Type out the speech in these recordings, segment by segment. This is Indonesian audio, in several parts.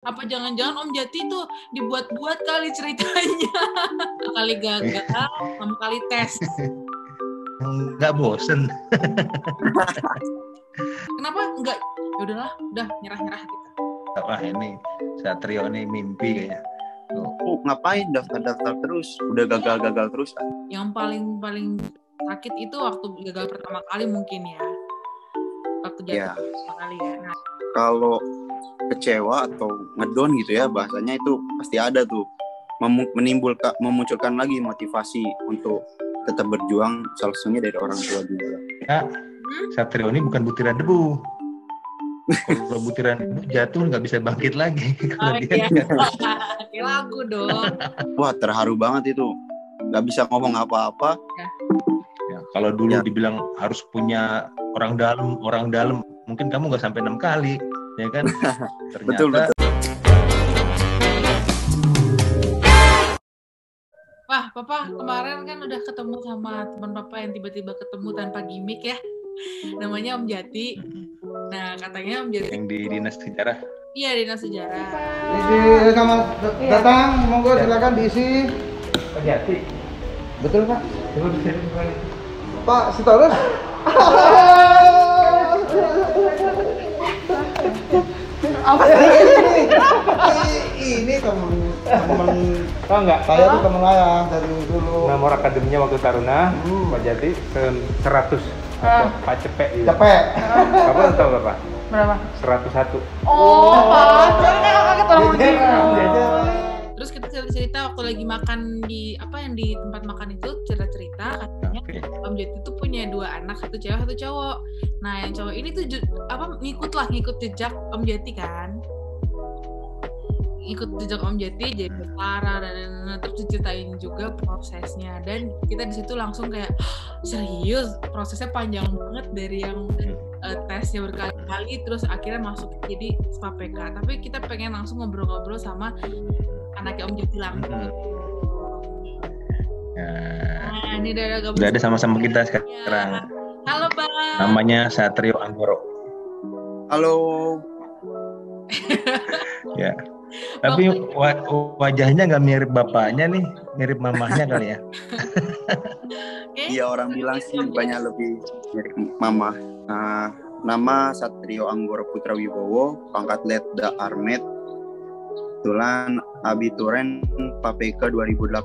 Apa jangan-jangan Om Jati tuh dibuat-buat kali ceritanya. Kali gagal, 6 kali tes. Nggak bosen. Kenapa enggak? Ya udahlah, udah nyerah-nyerah kita. Wah ini Satrio nih mimpi kayaknya. Ngapain daftar terus? Udah gagal terus. Yang paling sakit itu waktu gagal pertama kali mungkin ya. Waktu jatuh pertama kali ya. Nah, kalau kecewa atau ngedon gitu ya, bahasanya itu pasti ada tuh. Memunculkan lagi motivasi untuk tetap berjuang, salah satunya dari orang tua juga. Ya, Satrio ini bukan butiran debu. Kalau butiran debu jatuh nggak bisa bangkit lagi. Kayak lagu dong. Wah, terharu banget itu. Nggak bisa ngomong apa-apa. Ya, kalau dulu dibilang harus punya orang dalam, mungkin kamu nggak sampai 6 kali, ya kan? Ternyata. Betul. Wah, Papa kemarin kan udah ketemu sama teman Papa yang tiba-tiba ketemu tanpa gimmick ya. Namanya Om Jati. Nah, katanya Om Jati yang di Dinas Sejarah. Iya, Dinas Sejarah. Selamat datang, monggo silakan diisi. Pak Jati. Betul, Pak. Coba bisa kembali. Pak Sitorus. Apa ini teman tahu nggak? Saya tuh teman saya dari dulu. Nomor akademinya waktu Taruna, Pak Jati 100. Pak Cepek. Cepek. Bapak tahu berapa? Berapa? 101. Oh, Pak. Jangan kaget orang begitu. Terus kita cerita waktu lagi makan di di tempat makan itu, cerita katanya Om Jati itu punya 2 anak, 1 cewek 1 cowok. Nah, yang cowok ini tuh ngikut jejak Om Jati kan. Ikut jejak Om Jati jadi tentara dan terus diceritain juga prosesnya, dan kita di situ langsung kayak serius, prosesnya panjang banget dari yang tesnya berkali-kali terus akhirnya masuk jadi SPAPK. Tapi kita pengen langsung ngobrol-ngobrol sama anaknya Om Jati langsung. Nah, ini udah ada sama-sama kita sekarang. Ya. Halo, Bang. Namanya Satrio Anggoro. Halo. Ya. Tapi wajahnya nggak mirip bapaknya nih, mirip mamahnya kali ya. Iya, orang bilang sih banyak lebih mirip mama. Nama Satrio Anggoro Putra Wibowo, pangkat Letda Armet. Kebetulan abituren PAPK 2018.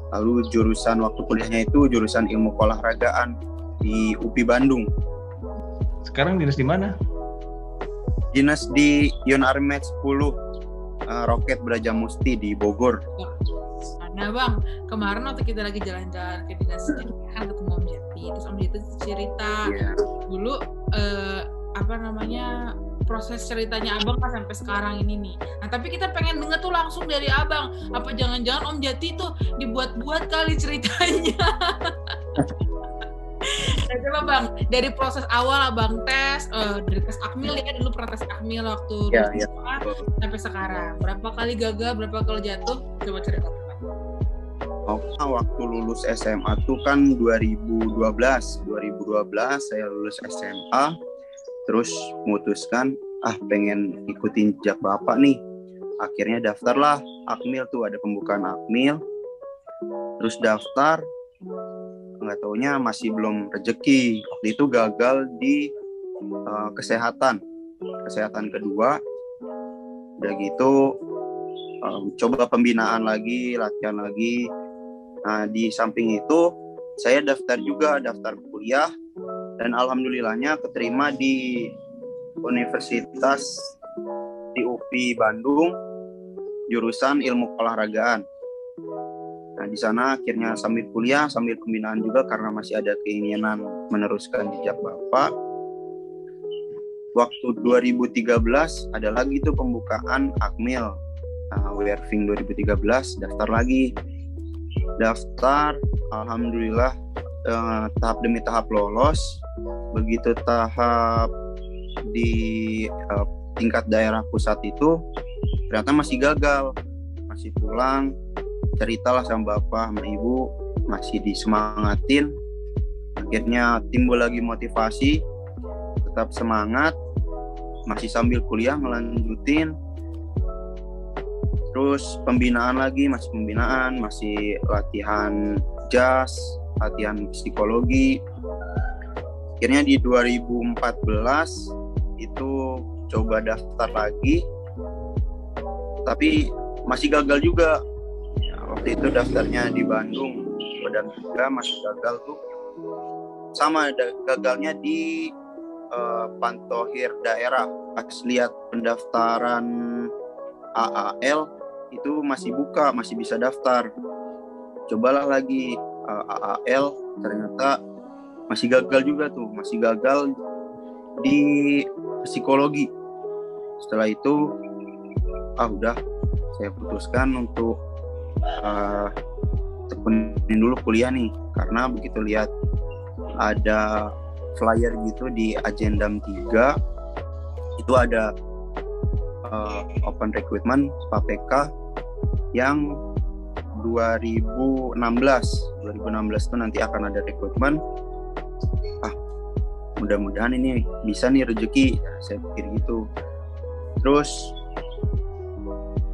Lalu jurusan waktu kuliahnya itu jurusan ilmu keolahragaan di UPI Bandung. Sekarang dinas di mana? Dinas di Yon Armet 10, Roket Brajamusti di Bogor. Nah, Bang, kemarin waktu kita lagi jalan-jalan ke dinas kan ketemu Om Jati. Terus Om Jati cerita dulu proses ceritanya Abang kan sampai sekarang ini nih. Nah, tapi kita pengen denger tuh langsung dari Abang. Apa jangan-jangan Om Jati tuh dibuat-buat kali ceritanya? Nah, coba Bang, dari proses awal Abang tes, dari tes Akmil ya, dulu pernah tes Akmil waktu sampai sekarang. Berapa kali gagal, berapa kali jatuh? Coba cerita. Waktu lulus SMA tuh kan 2012 saya lulus SMA, terus memutuskan pengen ikutin jejak bapak nih. Akhirnya daftarlah Akmil tuh, ada pembukaan Akmil. Terus daftar, nggak taunya masih belum rezeki. Waktu itu gagal di kesehatan kedua. Udah gitu coba pembinaan lagi, latihan lagi. Nah, di samping itu saya daftar kuliah, dan alhamdulillahnya keterima di Universitas di UPI Bandung, jurusan ilmu keolahragaan. Nah, di sana akhirnya sambil kuliah, sambil pembinaan juga karena masih ada keinginan meneruskan jejak bapak. Waktu 2013 ada lagi tuh pembukaan Akmil, Werving 2013, daftar, alhamdulillah tahap demi tahap lolos. Begitu tahap di tingkat daerah pusat itu ternyata masih gagal, masih pulang. Ceritalah sama bapak, sama ibu, masih disemangatin. Akhirnya timbul lagi motivasi, tetap semangat, masih sambil kuliah ngelanjutin. Terus pembinaan lagi, masih pembinaan, masih latihan jazz, latihan psikologi. Akhirnya di 2014 itu coba daftar lagi, tapi masih gagal juga. Ya, waktu itu daftarnya di Bandung, Kodam 3 masih gagal tuh. Sama gagalnya di Pantohir daerah. Pas lihat pendaftaran AAL itu masih buka, masih bisa daftar. Cobalah lagi AAL, ternyata masih gagal juga tuh, masih gagal di psikologi. Setelah itu udah saya putuskan untuk tekunin dulu kuliah nih, karena begitu lihat ada flyer gitu di Agendam 3 itu ada open recruitment PAPK yang 2016 itu nanti akan ada rekrutmen. Mudah-mudahan ini bisa nih rezeki, saya pikir gitu. Terus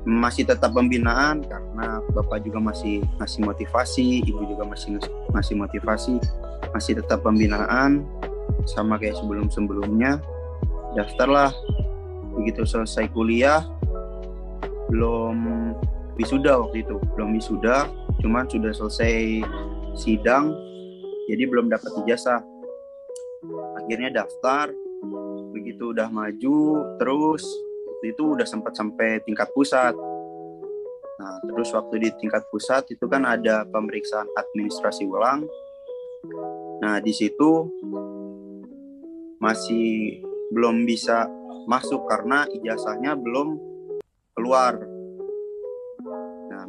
masih tetap pembinaan karena bapak juga masih ngasih motivasi, ibu juga masih ngasih motivasi, masih tetap pembinaan sama kayak sebelum-sebelumnya. Daftarlah. Begitu selesai kuliah, belum wisuda waktu itu, cuman sudah selesai sidang, jadi belum dapat ijazah. Akhirnya daftar, begitu udah maju, terus waktu itu udah sempat sampai tingkat pusat. Nah, terus waktu di tingkat pusat itu kan ada pemeriksaan administrasi ulang. Nah, di situ masih belum bisa masuk karena ijazahnya belum keluar. Nah,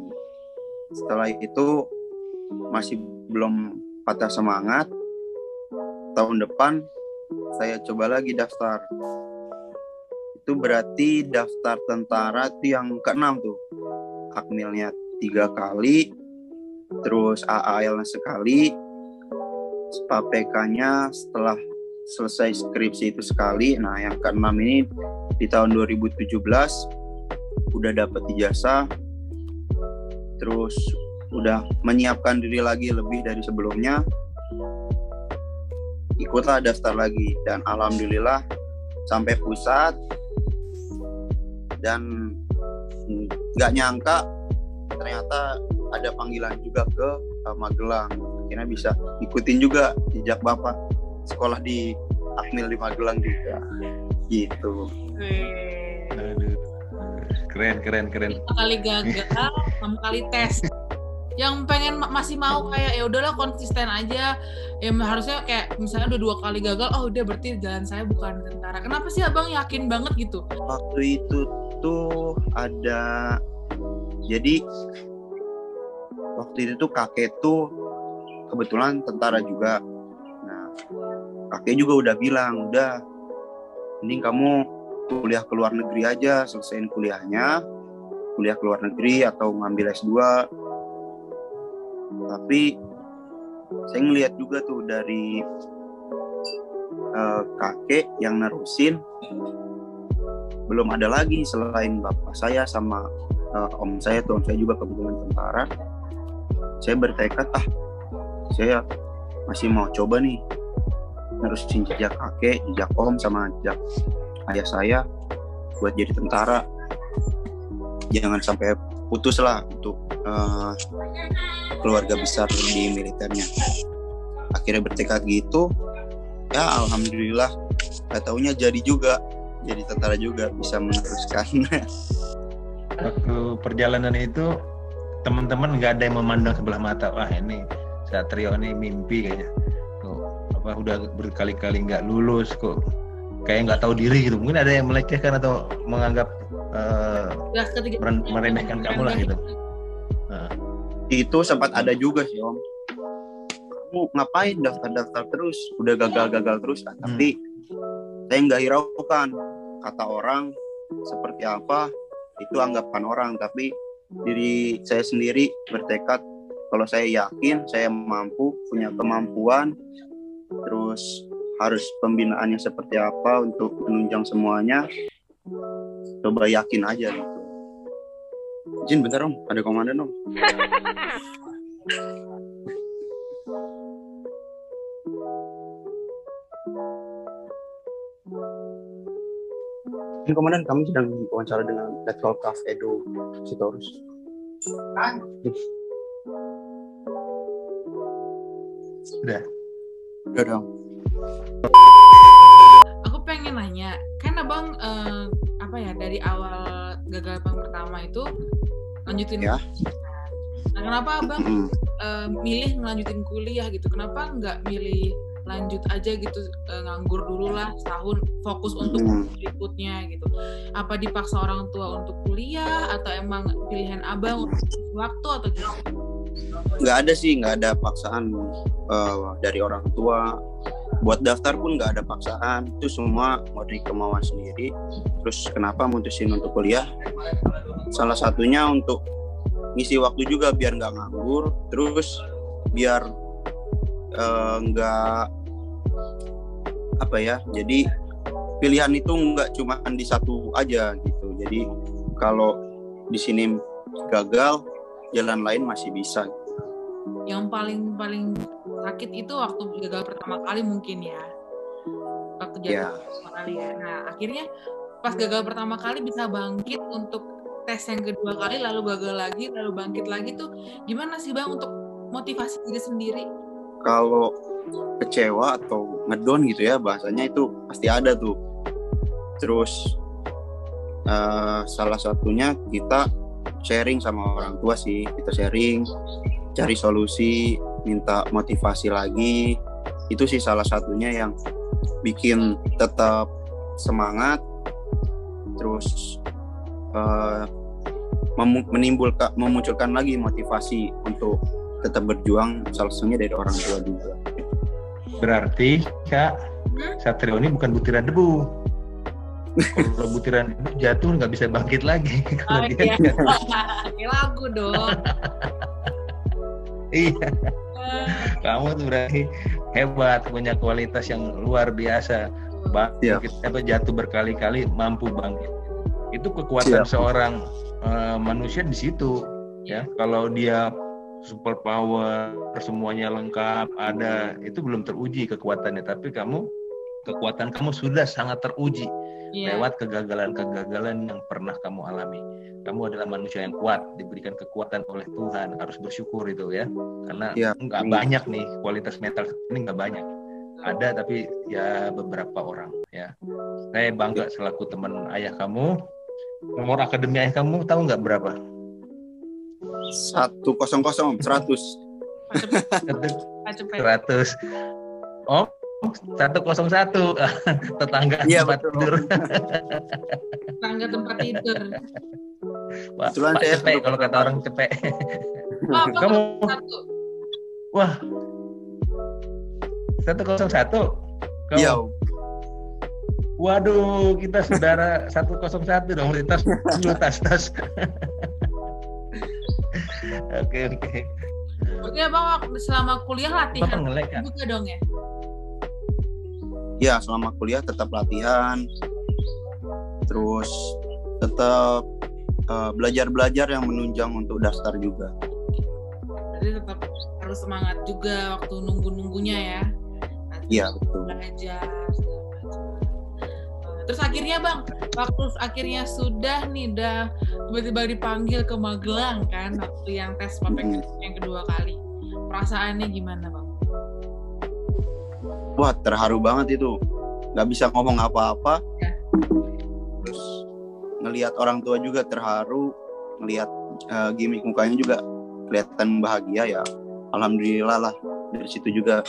setelah itu masih belum patah semangat. Tahun depan saya coba lagi daftar. Itu berarti daftar tentara itu yang ke-6 tuh. Akmilnya 3 kali, terus AAL-nya sekali, PAPK-nya setelah selesai skripsi itu sekali. Nah, yang ke-6 ini di tahun 2017 udah dapat ijazah, terus udah menyiapkan diri lagi lebih dari sebelumnya, ikutlah daftar lagi, dan alhamdulillah sampai pusat. Dan nggak nyangka ternyata ada panggilan juga ke Magelang. Akhirnya bisa ikutin juga jejak bapak, sekolah di Akmil di Magelang juga gitu. Aduh. Keren. 5 kali gagal, 6 kali tes. Yang pengen masih mau kayak ya udahlah konsisten aja. Ya harusnya kayak misalnya udah 2 kali gagal, udah berarti jalan saya bukan tentara. Kenapa sih abang yakin banget gitu? Waktu itu tuh ada, jadi waktu itu tuh kakek tuh kebetulan tentara juga. Nah, kakek juga udah bilang, udah mending kamu kuliah ke luar negeri aja, selesaiin kuliahnya, kuliah ke luar negeri atau ngambil S2. Tapi saya ngeliat juga tuh dari kakek yang nerusin, belum ada lagi selain bapak saya sama om saya tuh. Om saya juga kebetulan tentara. Saya bertekad, saya masih mau coba nih nerusin jejak kakek, jejak om sama jejak ayah saya buat jadi tentara. Jangan sampai putus lah untuk keluarga besar di militernya. Akhirnya bertekad gitu, ya alhamdulillah, gak taunya jadi juga, jadi tentara juga, bisa meneruskan. Waktu perjalanan itu teman-teman nggak ada yang memandang sebelah mata, wah ini Satrio ini mimpi kayaknya, udah berkali-kali nggak lulus kok, kayak nggak tahu diri gitu. Mungkin ada yang melecehkan atau menganggap meremehkan kamu lah gitu. Itu sempat ada juga sih om, kamu ngapain daftar terus, udah gagal terus. Tapi saya nggak hiraukan kata orang seperti apa, itu anggapan orang. Tapi diri saya sendiri bertekad, kalau saya yakin saya mampu, punya kemampuan, terus harus pembinaannya seperti apa untuk menunjang semuanya, coba yakin aja gitu. Izin bentar Om, ada komandan Om. Ini komandan, kami sedang wawancara dengan Letkol Kaf Edo Sitorus. Udah. Udah dong. Aku pengen nanya, kan abang dari awal gagal pertama itu lanjutin Ya. Nah, kenapa abang milih ngelanjutin kuliah gitu? Kenapa nggak milih lanjut aja gitu, nganggur dulu lah setahun, fokus untuk berikutnya gitu? Apa dipaksa orang tua untuk kuliah atau emang pilihan abang untuk waktu atau gimana? Nggak ada paksaan dari orang tua. Buat daftar pun nggak ada paksaan, itu semua dari kemauan sendiri. Terus kenapa mutusin untuk kuliah? Salah satunya untuk ngisi waktu juga biar nggak nganggur, terus biar nggak jadi pilihan itu nggak cuma di satu aja gitu. Jadi kalau di sini gagal, jalan lain masih bisa. Yang paling sakit itu waktu gagal pertama kali mungkin ya, waktu gagal pertama kali ya. Nah akhirnya pas gagal pertama kali bisa bangkit untuk tes yang kedua kali, lalu gagal lagi, lalu bangkit lagi tuh gimana sih bang untuk motivasi diri sendiri? Kalau kecewa atau ngedown gitu ya bahasanya, itu pasti ada tuh. Terus salah satunya kita sharing sama orang tua sih, kita sharing, cari solusi, minta motivasi lagi. Itu sih salah satunya yang bikin tetap semangat. Terus memunculkan lagi motivasi untuk tetap berjuang, salah satunya dari orang tua juga. Berarti Kak Satrio ini bukan butiran debu. Kalau butiran debu jatuh nggak bisa bangkit lagi. Kayak lagu dong. Iya. Kamu tuh berarti hebat, punya kualitas yang luar biasa. Jatuh berkali-kali mampu bangkit. Itu kekuatan seorang manusia di situ. Ya, kalau dia super power, semuanya lengkap ada, itu belum teruji kekuatannya. Tapi kekuatan kamu sudah sangat teruji lewat kegagalan-kegagalan yang pernah kamu alami. Kamu adalah manusia yang kuat, diberikan kekuatan oleh Tuhan, harus bersyukur itu ya. Karena nggak banyak nih kualitas mental ini, nggak banyak. Ada tapi ya beberapa orang ya. Saya bangga selaku teman ayah kamu. Nomor akademi ayah kamu tahu nggak berapa? 100. Oh, 101. Tetangga tempat tidur. Tetangga tempat tidur. Wah, Pak cepek kalau kata orang cepek. Kamu 101. Wah. 101. Iya. Waduh, kita saudara 101 dong, tas. Oke. Oke, Bang, selama kuliah latihan juga dong ya? Ya, selama kuliah tetap latihan. Terus tetap belajar yang menunjang untuk daftar juga. Jadi tetap harus semangat juga waktu nunggu-nunggunya ya. Iya, betul. Belajar. Terus akhirnya Bang, waktu akhirnya sudah tiba-tiba dipanggil ke Magelang kan, waktu yang tes PPK yang kedua kali. Perasaannya gimana Bang? Wah, terharu banget itu. Nggak bisa ngomong apa-apa. Ya. Terus ngelihat orang tua juga terharu, ngelihat gimmick mukanya juga kelihatan bahagia ya. Alhamdulillah lah, dari situ juga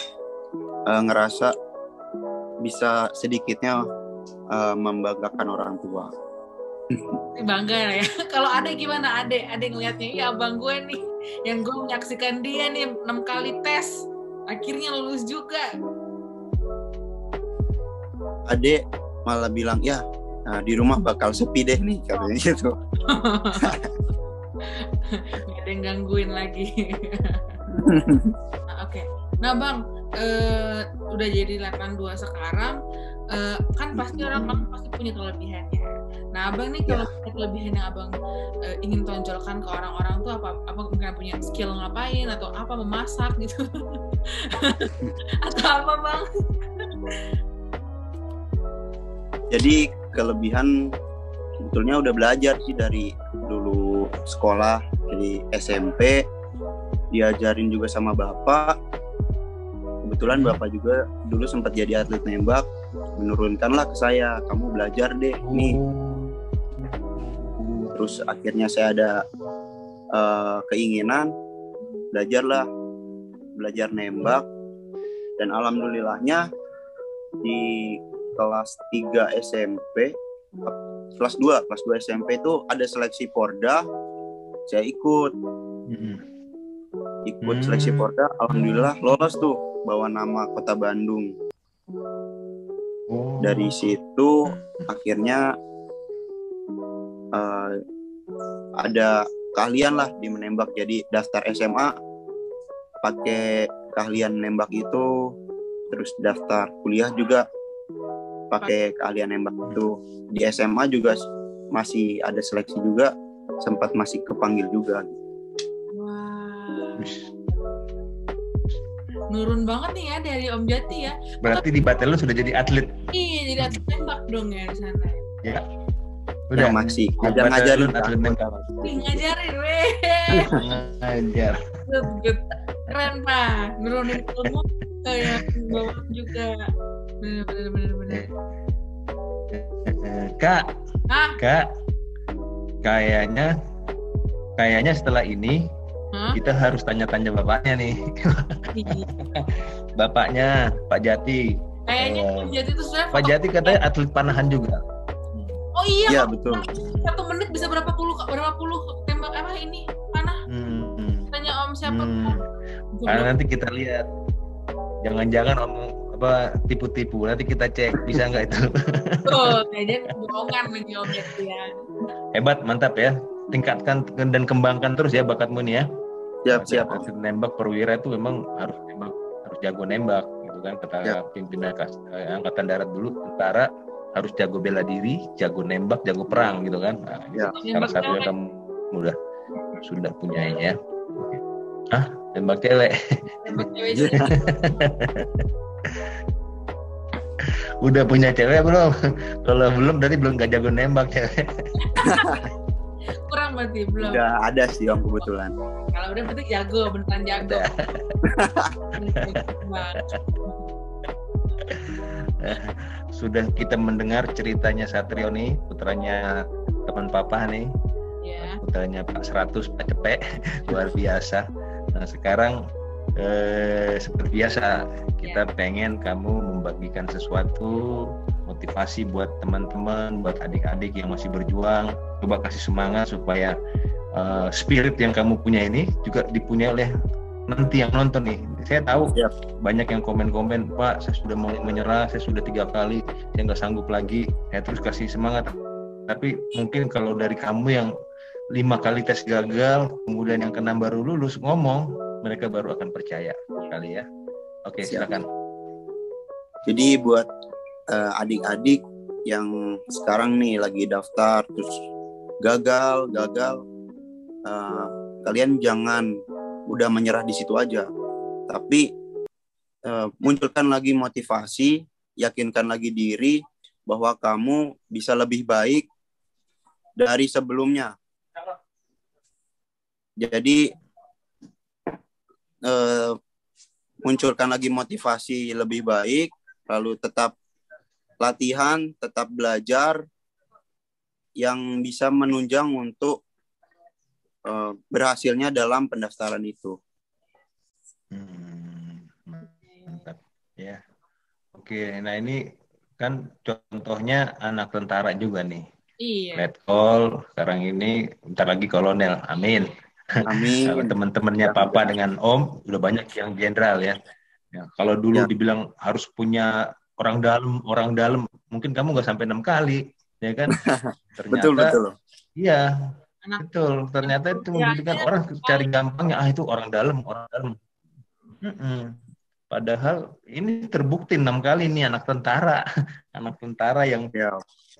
ngerasa bisa sedikitnya membanggakan orang tua. Bangga ya. Kalau adek gimana? Adek ngelihatnya, iya abang gue nih, yang gue menyaksikan dia nih 6 kali tes, akhirnya lulus juga. Adek malah bilang, ya di rumah bakal sepi deh nih, katanya gitu. Gak ada yang gangguin lagi. Oke. Nah Bang, udah jadi 82 sekarang, kan pasti orang pasti punya kelebihannya. Nah, abang nih kalau kelebihan yang abang ingin tonjolkan ke orang-orang tuh apa? Apa mungkin punya skill ngapain atau apa memasak gitu? Atau apa bang? Jadi kelebihan sebetulnya udah belajar sih dari dulu sekolah, dari SMP diajarin juga sama bapak. Kebetulan bapak juga dulu sempat jadi atlet nembak, menurunkanlah ke saya, kamu belajar deh nih. Terus akhirnya saya ada keinginan belajar nembak, dan alhamdulillahnya di kelas 3 SMP, kelas 2 SMP itu ada seleksi Porda, saya ikut seleksi Porda, alhamdulillah lolos tuh, bawa nama Kota Bandung. Dari situ akhirnya ada keahlian lah di menembak, jadi daftar SMA pakai keahlian nembak itu, terus daftar kuliah juga pakai keahlian nembak itu. Di SMA juga masih ada seleksi juga, sempat masih kepanggil juga. Wah. Nurun banget nih ya dari Om Jati ya. Berarti di Batel lu sudah jadi atlet. Iya, jadi atlet nembak dong ya di sana. Ya. Udah masih ngajarin atlet nembak. Ngajarin weh. Ngajar. Good. Keren Pak. Nurunin ilmu kayak bawa juga. Bener. Kak, kayaknya setelah ini kita harus tanya-tanya bapaknya nih. Bapaknya Pak Jati. Kayaknya Pak Jati itu sebenarnya Pak Jati katanya atlet panahan juga. Oh iya. Iya betul. 1 menit bisa berapa puluh tembak apa ini panah? Tanya Om siapa? Karena nanti kita lihat. Jangan-jangan Om tipu-tipu, nanti kita cek bisa nggak itu. Tuh, kayaknya kebohongan lagi Om Jati ya. Hebat, mantap ya. Tingkatkan dan kembangkan terus ya bakatmu nih ya. Siap. Nembak perwira itu memang harus jago nembak gitu kan, kata pimpinan angkatan darat dulu, tentara harus jago bela diri, jago nembak, jago perang gitu kan. Nah, salah satu yang kamu sudah punya ya. Nembak cewek. Nembak cewek sih. Udah punya cewek belum? Kalau belum berarti belum gak jago nembak cewek. Kurang berarti belum. Udah ada sih Om kebetulan. Kalau udah berarti jago, beneran jago. Sudah kita mendengar ceritanya Satrio nih, putranya teman papa nih. Yeah. Putranya Pak 100 Pak Cepek, luar biasa. Nah sekarang seperti biasa kita pengen kamu membagikan sesuatu motivasi buat teman-teman, buat adik-adik yang masih berjuang. Coba kasih semangat supaya spirit yang kamu punya ini juga dipunyai oleh nanti yang nonton nih. Saya tahu banyak yang komen-komen, Pak saya sudah mau menyerah, saya sudah 3 kali, saya nggak sanggup lagi. Saya terus kasih semangat. Tapi mungkin kalau dari kamu yang 5 kali tes gagal, kemudian yang keenam baru lulus ngomong, mereka baru akan percaya kali ya. Oke, silakan. Jadi buat adik-adik yang sekarang nih lagi daftar terus gagal, kalian jangan udah menyerah di situ aja. Tapi munculkan lagi motivasi, yakinkan lagi diri bahwa kamu bisa lebih baik dari sebelumnya. Jadi munculkan lagi motivasi lebih baik, lalu tetap latihan, tetap belajar yang bisa menunjang untuk berhasilnya dalam pendaftaran itu. Mantap ya. Oke, nah ini kan contohnya anak tentara juga nih. Iya. Letkol, sekarang ini bentar lagi kolonel. Amin. Amin. Teman-temannya papa dengan Om udah banyak yang jenderal ya. Kalau dulu dibilang harus punya orang dalam, mungkin kamu nggak sampai 6 kali, ya kan? Ternyata, betul. Iya, betul. Ternyata itu membuktikan orang cari gampangnya, itu orang dalam. Padahal ini terbukti 6 kali nih anak tentara yang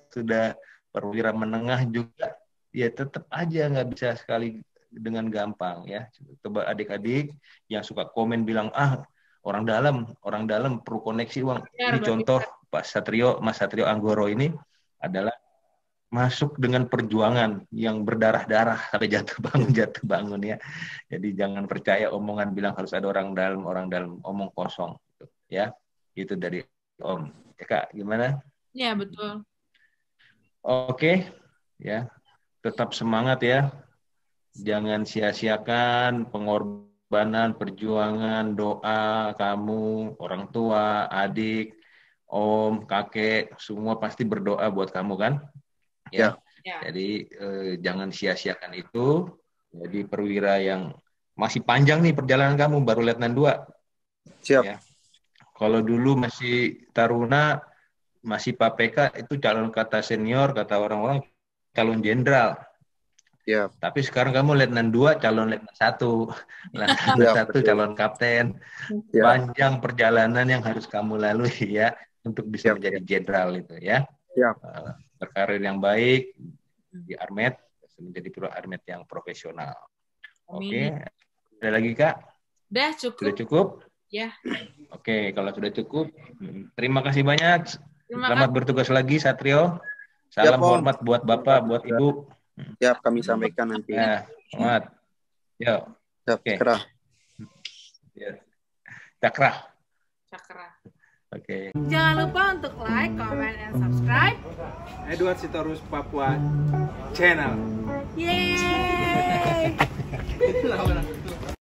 sudah perwira menengah juga ya tetap aja nggak bisa sekali dengan gampang ya. Coba adik-adik yang suka komen bilang orang dalam perlu koneksi uang. Ini contoh Mas Satrio Anggoro ini adalah masuk dengan perjuangan yang berdarah-darah sampai jatuh bangun ya. Jadi jangan percaya omongan bilang harus ada orang dalam, omong kosong gitu, ya. Itu dari Om. Ya Kak, gimana? Ya, betul. Oke, ya. Tetap semangat ya. Jangan sia-siakan pengorbanan, perjuangan, doa kamu, orang tua, adik, om, kakek, semua pasti berdoa buat kamu kan? Ya. Jadi jangan sia-siakan itu. Jadi perwira yang masih panjang nih perjalanan kamu, baru Letnan 2. Siap. Ya. Kalau dulu masih taruna, masih PAPK itu calon kata senior, kata orang-orang calon jenderal. Ya. Tapi sekarang kamu Letnan 2, calon Letnan 1. Letnan 1 calon kapten. Ya. Panjang perjalanan yang harus kamu lalui ya untuk bisa menjadi jenderal itu ya. Ya. Berkarir yang baik di Armet, menjadi Armet yang profesional. Oke. Ada lagi Kak? Sudah cukup? Ya. Oke, kalau sudah cukup, terima kasih banyak. Selamat bertugas lagi Satrio. Salam hormat buat Bapak, buat Ibu. Ya, kami sampaikan nanti. Ya, selamat. Yo. Oke. Cakra. Ya. Cakra. Oke. Jangan lupa untuk like, comment, and subscribe Edward Sitorus Papua Channel. Yeay.